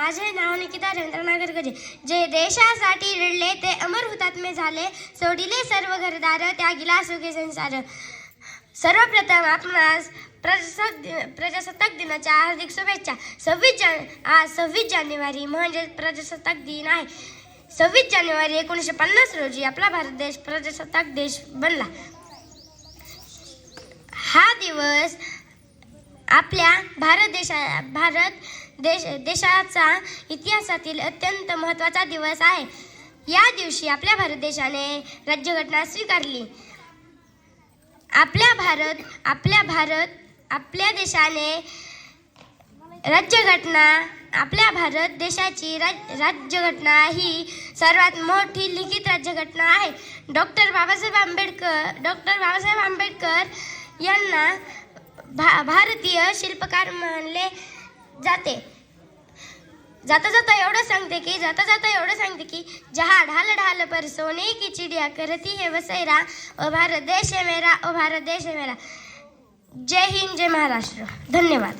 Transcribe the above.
माझे नाव निकिता रवींद्र नागरगजे. जे देशासाठी लढले ते अमर हुतात्मे झाले, सोडिले सर्व घरदार त्यागिला सुखे संसार. सर्वप्रथम आपणास प्रजासत्ताक दिनाच्या हार्दिक शुभेच्छा. आज 26 जानेवारी म्हणजे प्रजासत्ताक दिन आहे. 26 जानेवारी 1950 रोजी आपला भारत देश प्रजासत्ताक देश बनला. हा दिवस आपल्या देशाचा इतिहासातील अत्यंत महत्त्वाचा दिवस आहे. या दिवशी आपल्या भारत देशाने राज्यघटना स्वीकारली. आपल्या देशाने आपल्या भारत देशाची राज्यघटना ही सर्वात मोठी लिखित राज्यघटना आहे. डॉक्टर बाबासाहेब आंबेडकर यांना भारतीय शिल्पकार मानले जाते. जाता जाता एवढं सांगते की जहाँ ढाल ढाल पर सोने की चिड़िया करती है बसेरा, ओ भारत देश है मेरा, ओ भारत देश है मेरा. जय हिंद, जय महाराष्ट्र. धन्यवाद.